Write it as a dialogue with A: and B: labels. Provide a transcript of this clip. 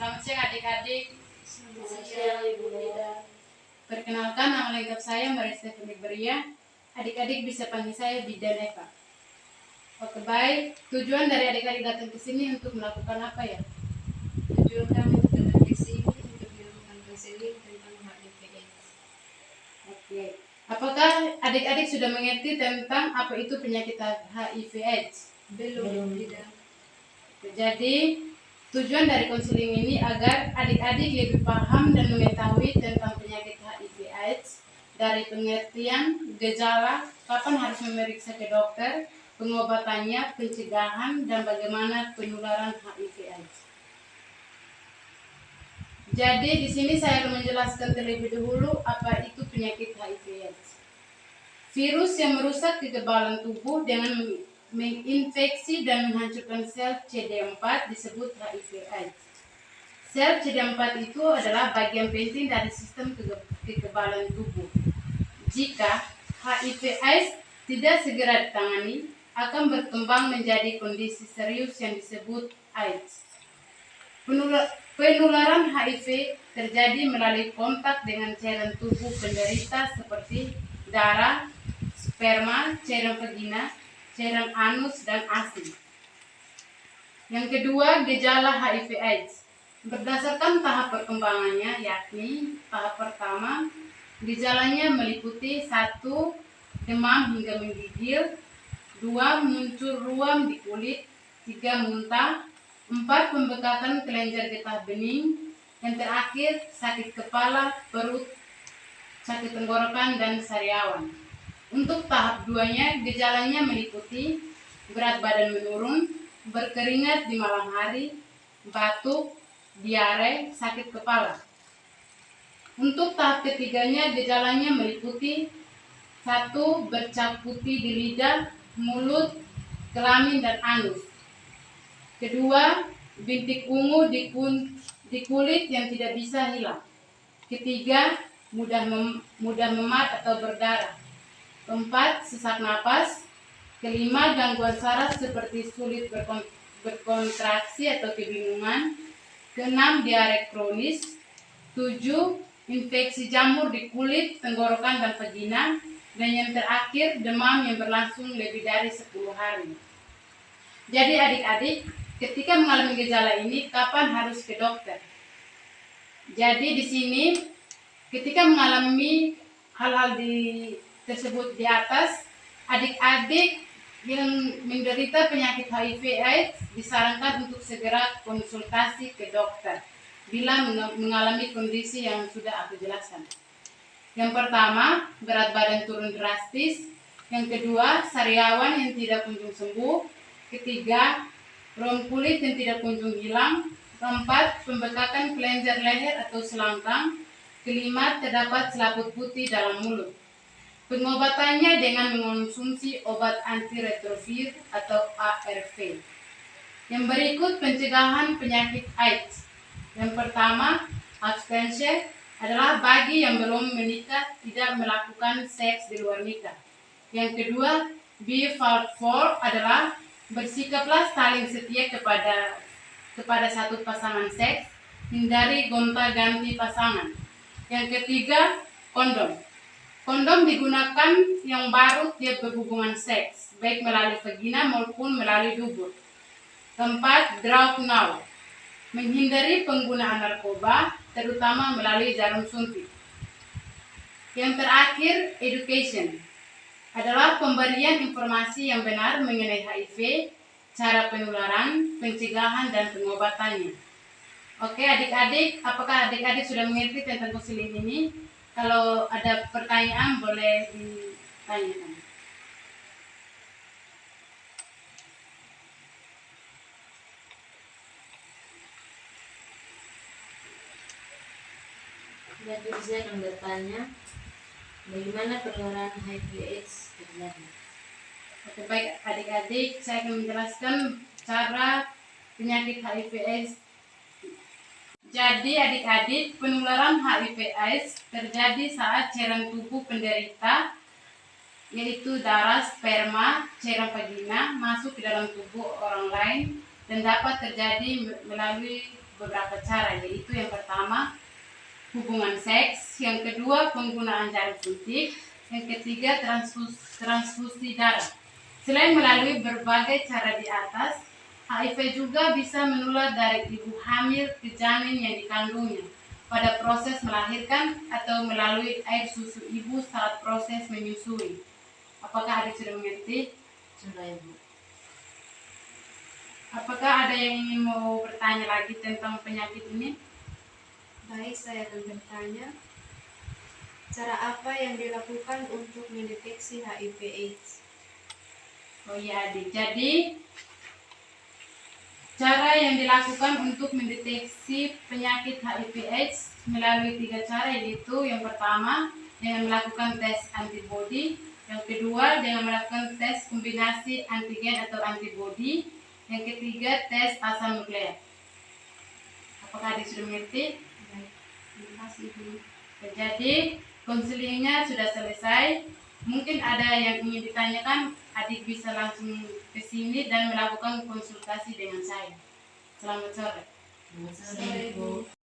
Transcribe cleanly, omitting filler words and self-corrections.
A: Selamat siang adik-adik.
B: Selamat siang Ibu Leda.
A: Perkenalkan, nama lengkap saya Maria Stephanie Beria. Adik-adik bisa panggil saya Bidan Eva. Oke, baik. Tujuan dari adik-adik datang ke sini untuk melakukan apa ya?
B: Tujuan kami datang ke sini untuk melakukan konseling tentang HIV/AIDS.
A: Oke. Apakah adik-adik sudah mengerti tentang apa itu penyakit HIV/AIDS?
B: Belum. Tidak.
A: Jadi, tujuan dari konseling ini agar adik-adik lebih paham dan mengetahui tentang penyakit HIV/AIDS dari pengertian, gejala, kapan harus memeriksa ke dokter, pengobatannya, pencegahan, dan bagaimana penularan HIV/AIDS. Jadi di sini saya akan menjelaskan terlebih dahulu apa itu penyakit HIV/AIDS. Virus yang merusak kekebalan tubuh dengan menginfeksi dan menghancurkan sel CD4 disebut HIV/AIDS. Sel CD4 itu adalah bagian penting dari sistem kekebalan tubuh. Jika HIV/AIDS tidak segera ditangani, akan berkembang menjadi kondisi serius yang disebut AIDS. Penularan HIV terjadi melalui kontak dengan cairan tubuh penderita seperti darah, sperma, cairan vagina, cairan anus, dan ASI. Yang kedua, gejala HIV/AIDS. Berdasarkan tahap perkembangannya, yakni tahap pertama, gejalanya meliputi 1. Demam hingga menggigil, 2. Muncul ruam di kulit, 3. Muntah, 4. Pembekakan kelenjar getah bening, yang terakhir sakit kepala, perut, sakit tenggorokan, dan sariawan. Untuk tahap 2-nya, gejalanya meliputi berat badan menurun, berkeringat di malam hari, batuk, diare, sakit kepala. Untuk tahap ketiganya, gejalanya meliputi 1. Bercak putih di lidah, mulut, kelamin, dan anus. Kedua, bintik ungu di kulit yang tidak bisa hilang. Ketiga, mudah memar atau berdarah. 4. Sesak napas. 5. Gangguan saraf seperti sulit berkontraksi atau kebingungan. 6. Diare kronis. 7. Infeksi jamur di kulit, tenggorokan, dan vagina. Dan yang terakhir, demam yang berlangsung lebih dari 10 hari. Jadi adik-adik, ketika mengalami gejala ini, kapan harus ke dokter? Jadi di sini, ketika mengalami hal-hal tersebut di atas, adik-adik yang menderita penyakit HIV/AIDS disarankan untuk segera konsultasi ke dokter bila mengalami kondisi yang sudah aku jelaskan. Yang pertama, berat badan turun drastis. Yang kedua, sariawan yang tidak kunjung sembuh. Ketiga, rom kulit yang tidak kunjung hilang. Keempat, pembekakan kelenjar leher atau selangkang. Kelima, terdapat selaput putih dalam mulut. Pengobatannya dengan mengonsumsi obat antiretrovir atau ARV. Yang berikut pencegahan penyakit AIDS. Yang pertama, abstinensi adalah bagi yang belum menikah tidak melakukan seks di luar nikah. Yang kedua, B4 adalah bersikaplah saling setia kepada satu pasangan seks, hindari gonta-ganti pasangan. Yang ketiga, kondom. Kondom digunakan yang baru tiap berhubungan seks, baik melalui vagina maupun melalui dubur. Keempat, drug now. Menghindari penggunaan narkoba, terutama melalui jarum suntik. Yang terakhir, education. Adalah pemberian informasi yang benar mengenai HIV, cara penularan, pencegahan, dan pengobatannya. Oke adik-adik, apakah adik-adik sudah mengerti tentang konseling ini? Kalau ada pertanyaan boleh ditanyakan.
B: Jadi saya akan bertanya, bagaimana penularan HIV/AIDS terjadi?
A: Oke, baik adik-adik, saya akan menjelaskan cara penyakit HIV/AIDS. Jadi adik-adik, penularan HIV/AIDS terjadi saat cairan tubuh penderita, yaitu darah, sperma, cairan vagina masuk ke dalam tubuh orang lain dan dapat terjadi melalui beberapa cara, yaitu yang pertama hubungan seks, yang kedua penggunaan jarum suntik, yang ketiga transfusi darah. Selain melalui berbagai cara di atas, HIV juga bisa menular dari ibu hamil ke janin yang dikandungnya pada proses melahirkan atau melalui air susu ibu saat proses menyusui. Apakah adik sudah mengerti?
B: Sudah, Ibu.
A: Apakah ada yang ingin mau bertanya lagi tentang penyakit ini?
B: Baik, saya akan bertanya. Cara apa yang dilakukan untuk mendeteksi HIV/AIDS?
A: Oh iya adik, jadi cara yang dilakukan untuk mendeteksi penyakit HIV/AIDS melalui 3 cara, yaitu yang pertama dengan melakukan tes antibodi, yang kedua dengan melakukan tes kombinasi antigen atau antibodi, yang ketiga tes asam nukleat. Apakah adik sudah mengerti?
B: Baik, terima kasih, Ibu.
A: Jadi konselingnya sudah selesai. Mungkin ada yang ingin ditanyakan, adik bisa langsung ke sini dan melakukan konsultasi dengan saya. Selamat sore.
B: Selamat sore, Ibu.